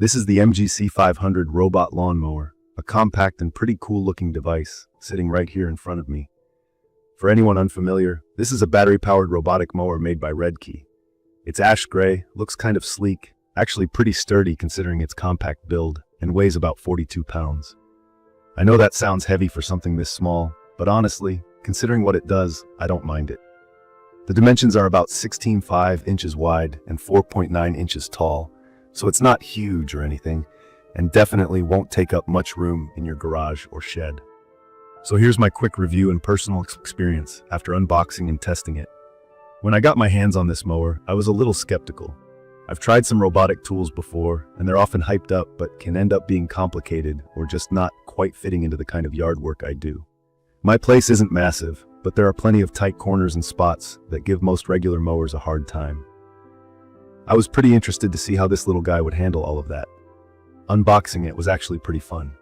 This is the MGC500 Robot Lawn Mower, a compact and pretty cool looking device sitting right here in front of me. For anyone unfamiliar, this is a battery-powered robotic mower made by Redkey. It's ash gray, looks kind of sleek, actually pretty sturdy considering its compact build, and weighs about 42 pounds. I know that sounds heavy for something this small, but honestly, considering what it does, I don't mind it. The dimensions are about 16.5 inches wide and 4.9 inches tall, so it's not huge or anything, and definitely won't take up much room in your garage or shed. So here's my quick review and personal experience after unboxing and testing it. When I got my hands on this mower, I was a little skeptical. I've tried some robotic tools before, and they're often hyped up but can end up being complicated or just not quite fitting into the kind of yard work I do. My place isn't massive, but there are plenty of tight corners and spots that give most regular mowers a hard time. I was pretty interested to see how this little guy would handle all of that. Unboxing it was actually pretty fun.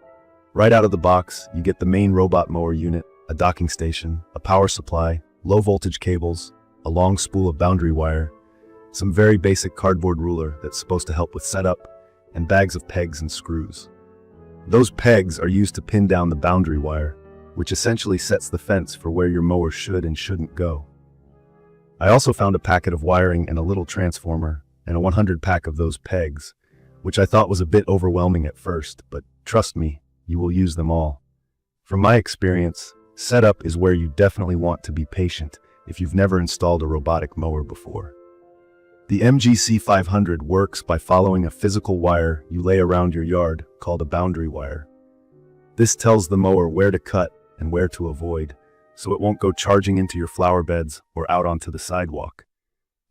Right out of the box, you get the main robot mower unit, a docking station, a power supply, low voltage cables, a long spool of boundary wire, some very basic cardboard ruler that's supposed to help with setup, and bags of pegs and screws. Those pegs are used to pin down the boundary wire, which essentially sets the fence for where your mower should and shouldn't go. I also found a packet of wiring and a little transformer, and a 100 pack of those pegs, which I thought was a bit overwhelming at first, but trust me, you will use them all. From my experience, setup is where you definitely want to be patient if you've never installed a robotic mower before. The MGC500 works by following a physical wire you lay around your yard called a boundary wire. This tells the mower where to cut and where to avoid, so it won't go charging into your flower beds or out onto the sidewalk.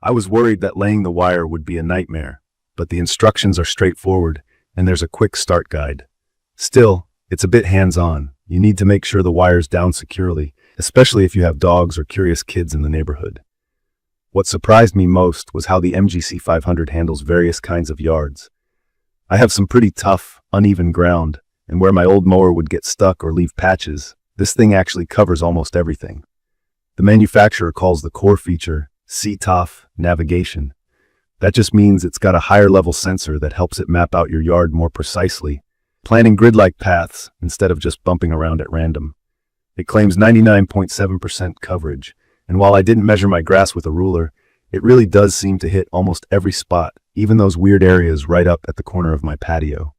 I was worried that laying the wire would be a nightmare, but the instructions are straightforward and there's a quick start guide. Still, it's a bit hands-on. You need to make sure the wire's down securely, especially if you have dogs or curious kids in the neighborhood. What surprised me most was how the MGC500 handles various kinds of yards. I have some pretty tough, uneven ground, and where my old mower would get stuck or leave patches, this thing actually covers almost everything. The manufacturer calls the core feature CTOF navigation. That just means it's got a higher level sensor that helps it map out your yard more precisely, planning grid-like paths instead of just bumping around at random. It claims 99.7% coverage, and while I didn't measure my grass with a ruler, it really does seem to hit almost every spot, even those weird areas right up at the corner of my patio.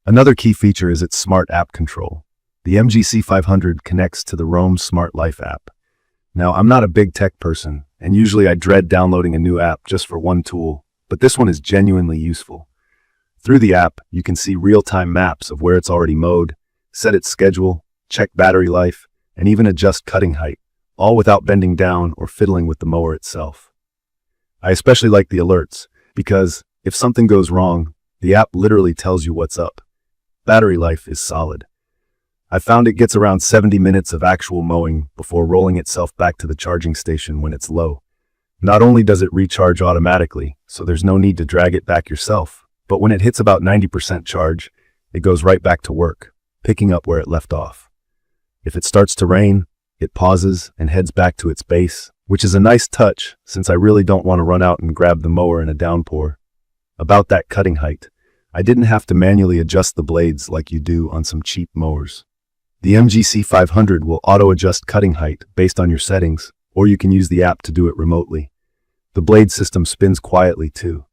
Another key feature is its smart app control. The MGC500 connects to the Roam Smart Life app. Now, I'm not a big tech person, and usually I dread downloading a new app just for one tool, but this one is genuinely useful. Through the app, you can see real-time maps of where it's already mowed, set its schedule, check battery life, and even adjust cutting height, all without bending down or fiddling with the mower itself. I especially like the alerts, because if something goes wrong, the app literally tells you what's up. Battery life is solid. I found it gets around 70 minutes of actual mowing before rolling itself back to the charging station when it's low. Not only does it recharge automatically, so there's no need to drag it back yourself, but when it hits about 90% charge, it goes right back to work, picking up where it left off. If it starts to rain, it pauses and heads back to its base, which is a nice touch since I really don't want to run out and grab the mower in a downpour. About that cutting height, I didn't have to manually adjust the blades like you do on some cheap mowers. The MGC500 will auto-adjust cutting height based on your settings, or you can use the app to do it remotely. The blade system spins quietly too.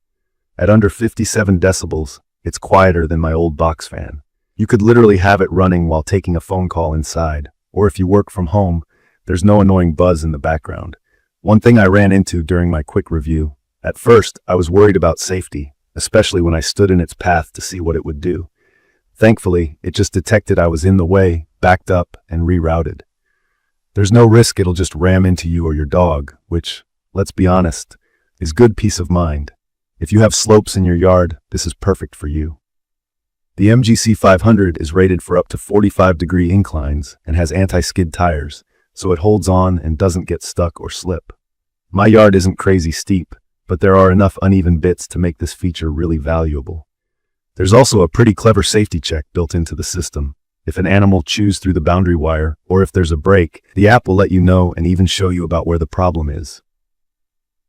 At under 57 decibels, it's quieter than my old box fan. You could literally have it running while taking a phone call inside, or if you work from home, there's no annoying buzz in the background. One thing I ran into during my quick review, at first I was worried about safety, especially when I stood in its path to see what it would do. Thankfully, it just detected I was in the way, backed up, and rerouted. There's no risk it'll just ram into you or your dog, which, let's be honest, is good peace of mind. If you have slopes in your yard, this is perfect for you. The MGC500 is rated for up to 45-degree inclines and has anti-skid tires, so it holds on and doesn't get stuck or slip. My yard isn't crazy steep, but there are enough uneven bits to make this feature really valuable. There's also a pretty clever safety check built into the system. If an animal chews through the boundary wire, or if there's a break, the app will let you know and even show you about where the problem is.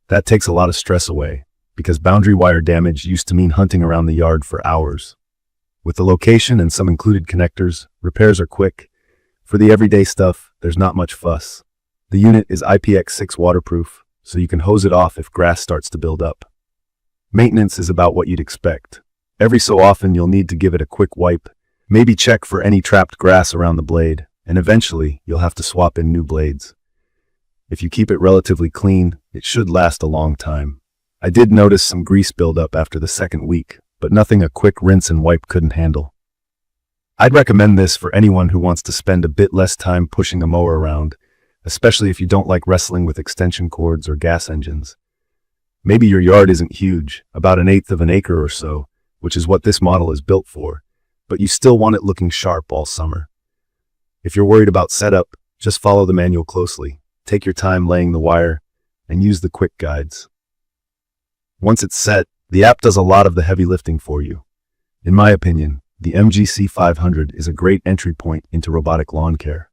That takes a lot of stress away. because boundary wire damage used to mean hunting around the yard for hours. With the location and some included connectors, repairs are quick. For the everyday stuff, there's not much fuss. The unit is IPX6 waterproof, so you can hose it off if grass starts to build up. Maintenance is about what you'd expect. Every so often you'll need to give it a quick wipe, maybe check for any trapped grass around the blade, and eventually you'll have to swap in new blades. If you keep it relatively clean, it should last a long time. I did notice some grease buildup after the second week, but nothing a quick rinse and wipe couldn't handle. I'd recommend this for anyone who wants to spend a bit less time pushing a mower around, especially if you don't like wrestling with extension cords or gas engines. Maybe your yard isn't huge, about 1/8 of an acre or so, which is what this model is built for, but you still want it looking sharp all summer. If you're worried about setup, just follow the manual closely, take your time laying the wire, and use the quick guides. Once it's set, the app does a lot of the heavy lifting for you. In my opinion, the MGC500 is a great entry point into robotic lawn care.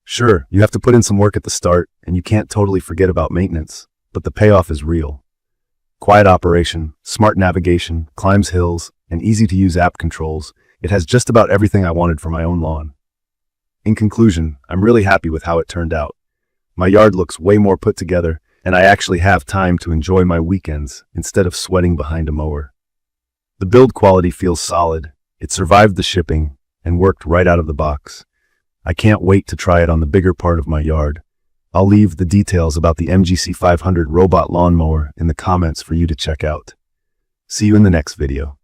Sure, you have to put in some work at the start, and you can't totally forget about maintenance, but the payoff is real. Quiet operation, smart navigation, climbs hills, and easy-to-use app controls. It has just about everything I wanted for my own lawn. In conclusion, I'm really happy with how it turned out. My yard looks way more put together, and I actually have time to enjoy my weekends instead of sweating behind a mower. The build quality feels solid, it survived the shipping, and worked right out of the box. I can't wait to try it on the bigger part of my yard. I'll leave the details about the MGC500 Robot Lawn Mower in the comments for you to check out. See you in the next video.